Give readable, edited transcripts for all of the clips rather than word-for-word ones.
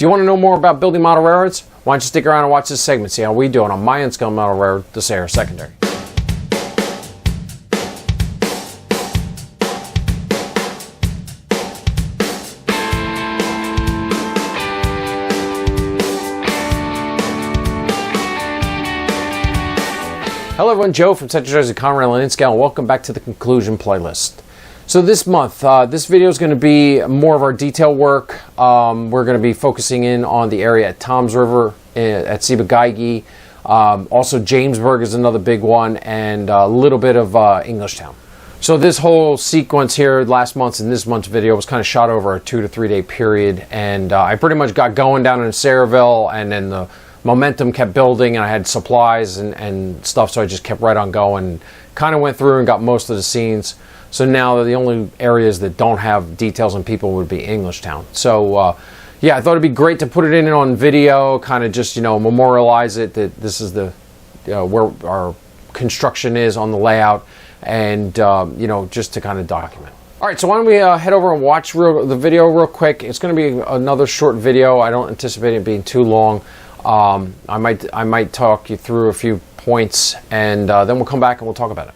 Do you want to know more about building model railroads? Why don't you stick around and watch this segment, see how we do it on my unscaled model railroad, the Sayre Secondary. Hello everyone, Joe from Central Jersey Conrail and Englishtown, and welcome back to the conclusion playlist. So this month, this video is going to be more of our detail work. We're going to be focusing in on the area at Toms River, at Ciba Geigy. Also Jamesburg is another big one, and a little bit of Englishtown. So this whole sequence here, last month's and this month's video, was kind of shot over a 2 to 3 day period, and I pretty much got going down in Sayreville, and then the momentum kept building, and I had supplies and stuff, so I just kept right on going. Kind of went through and got most of the scenes. So now the only areas that don't have details and people would be Englishtown. So yeah, I thought it'd be great to put it in on video, kind of just, you know, memorialize it, that this is the where our construction is on the layout, and you know, just to kind of document. All right, so why don't we head over and watch the video real quick. It's going to be another short video. I don't anticipate it being too long. I might talk you through a few points, and then we'll come back and we'll talk about it.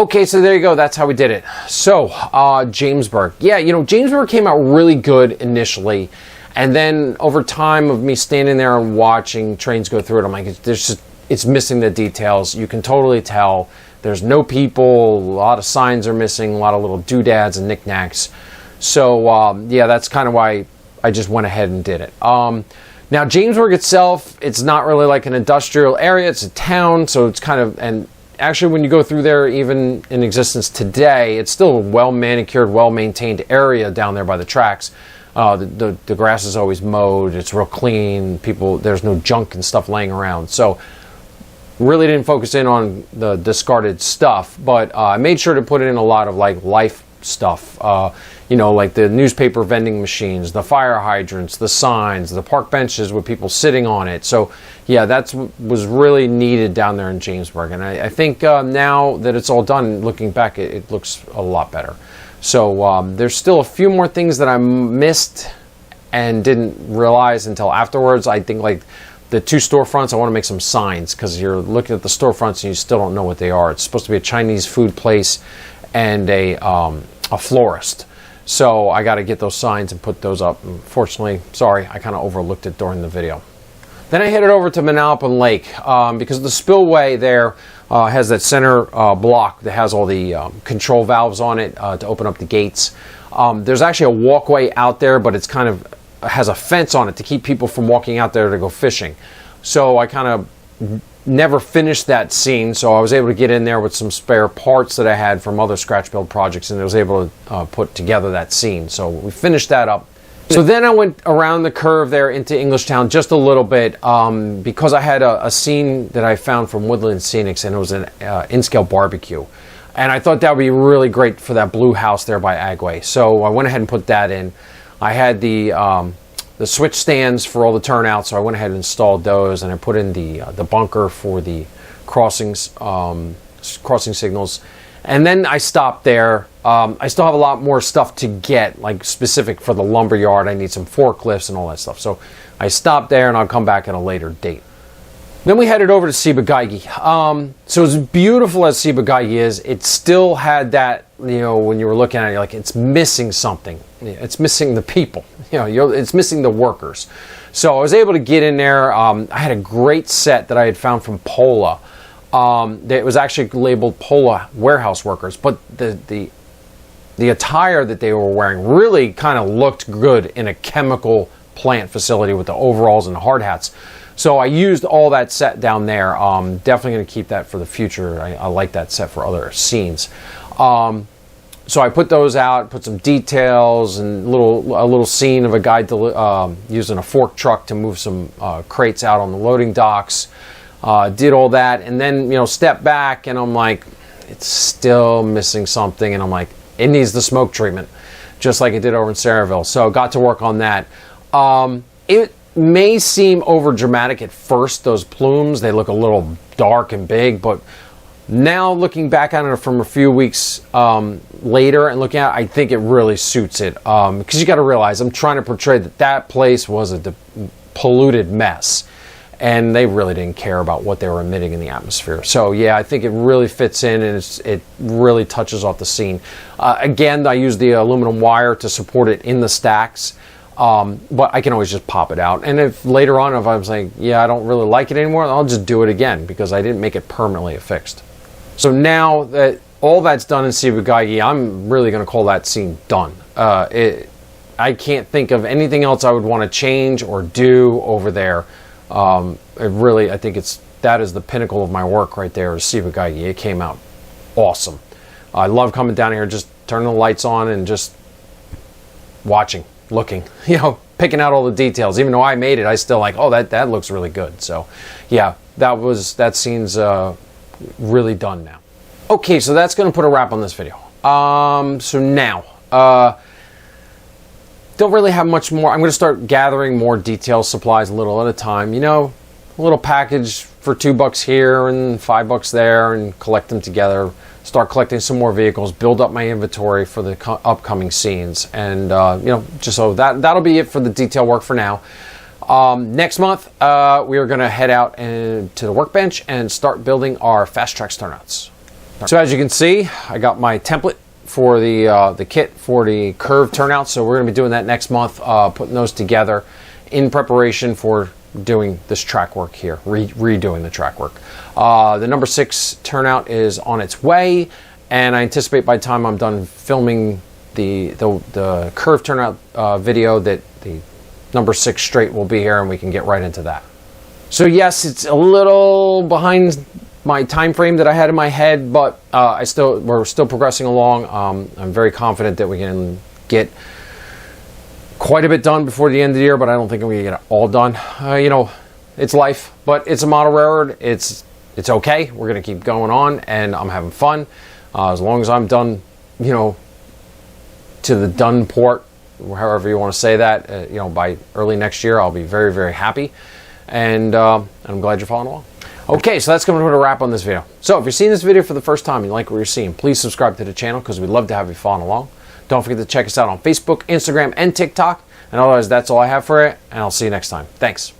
Okay, so there you go. That's how we did it. So, Jamesburg. Yeah, you know, Jamesburg came out really good initially. And then over time of me standing there and watching trains go through it, I'm like, it's missing the details. You can totally tell. There's no people. A lot of signs are missing. A lot of little doodads and knickknacks. So, yeah, that's kind of why I just went ahead and did it. Now, Jamesburg itself, it's not really like an industrial area. It's a town, so it's kind of... and actually, when you go through there, even in existence today, it's still a well-manicured, well-maintained area down there by the tracks. The grass is always mowed. It's real clean. There's no junk and stuff laying around. So, really didn't focus in on the discarded stuff, but I made sure to put in a lot of like life stuff. You know, like the newspaper vending machines, the fire hydrants, the signs, the park benches with people sitting on it. So, yeah, that was really needed down there in Jamesburg. And I think now that it's all done, looking back, it looks a lot better. So there's still a few more things that I missed and didn't realize until afterwards. I think like the two storefronts, I want to make some signs because you're looking at the storefronts and you still don't know what they are. It's supposed to be a Chinese food place and a florist. So I got to get those signs and put those up. Unfortunately, sorry, I kind of overlooked it during the video. Then I headed over to Manalapan Lake because the spillway there has that center block that has all the control valves on it to open up the gates. There's actually a walkway out there, but it's kind of has a fence on it to keep people from walking out there to go fishing. So I kind of never finished that scene, so I was able to get in there with some spare parts that I had from other scratch build projects, and I was able to put together that scene. So we finished that up. So then I went around the curve there into Englishtown just a little bit because I had a scene that I found from Woodland Scenics, and it was an in-scale barbecue. And I thought that would be really great for that blue house there by Agway. So I went ahead and put that in. I had the switch stands for all the turnouts, so I went ahead and installed those, and I put in the bunker for the crossing signals. And then I stopped there. I still have a lot more stuff to get, like specific for the lumber yard. I need some forklifts and all that stuff. So I stopped there, and I'll come back at a later date. Then we headed over to Ciba Geigy. So as beautiful as Ciba Geigy is, it still had that, you know, when you were looking at it, like it's missing something. It's missing the people. You know, it's missing the workers. So I was able to get in there. I had a great set that I had found from Pola. It was actually labeled Pola warehouse workers, but the attire that they were wearing really kind of looked good in a chemical plant facility with the overalls and the hard hats. So I used all that set down there. Definitely going to keep that for the future. I like that set for other scenes. So I put those out, put some details and a little scene of a guy using a fork truck to move some crates out on the loading docks. Did all that, and then, you know, step back, and I'm like, it's still missing something, and I'm like, it needs the smoke treatment, just like it did over in Saraville. So got to work on that. It may seem over dramatic at first, those plumes, they look a little dark and big, but now looking back on it from a few weeks later and looking at it, I think it really suits it, because you got to realize I'm trying to portray that place was a polluted mess. And they really didn't care about what they were emitting in the atmosphere. So yeah, I think it really fits in, and it really touches off the scene. Again, I use the aluminum wire to support it in the stacks, but I can always just pop it out. And if later on, if I'm saying, yeah, I don't really like it anymore, I'll just do it again because I didn't make it permanently affixed. So now that all that's done in Ciba Geigy, I'm really going to call that scene done. I can't think of anything else I would want to change or do over there. I think that is the pinnacle of my work right there is Ciba Geigy. It came out awesome. I love coming down here, just turning the lights on and just watching, looking, you know, picking out all the details. Even though I made it, I still like, oh, that looks really good. So yeah, that scene's really done now. Okay, so that's going to put a wrap on this video. So now, don't really have much more. I'm going to start gathering more detail supplies a little at a time. You know, a little package for $2 here and $5 there, and collect them together. Start collecting some more vehicles, build up my inventory for the upcoming scenes, and you know, just so that'll be it for the detail work for now. Next month, we are going to head out to the workbench and start building our fast track turnouts. So as you can see, I got my template for the kit for the curve turnout. So we're going to be doing that next month, putting those together in preparation for doing this track work here, redoing the track work. The number 6 turnout is on its way, and I anticipate by the time I'm done filming the curve turnout video that the number 6 straight will be here, and we can get right into that. So yes, it's a little behind my time frame that I had in my head, but we're still progressing along. I'm very confident that we can get quite a bit done before the end of the year, but I don't think I'm going to get it all done. You know, it's life, but it's a model railroad. It's okay. We're going to keep going on, and I'm having fun. As long as I'm done, you know, to the done port, however you want to say that, you know, by early next year, I'll be very, very happy. And I'm glad you're following along. Okay, so that's going to put a wrap on this video. So if you're seeing this video for the first time and you like what you're seeing, please subscribe to the channel because we'd love to have you following along. Don't forget to check us out on Facebook, Instagram, and TikTok. And otherwise, that's all I have for it, and I'll see you next time. Thanks.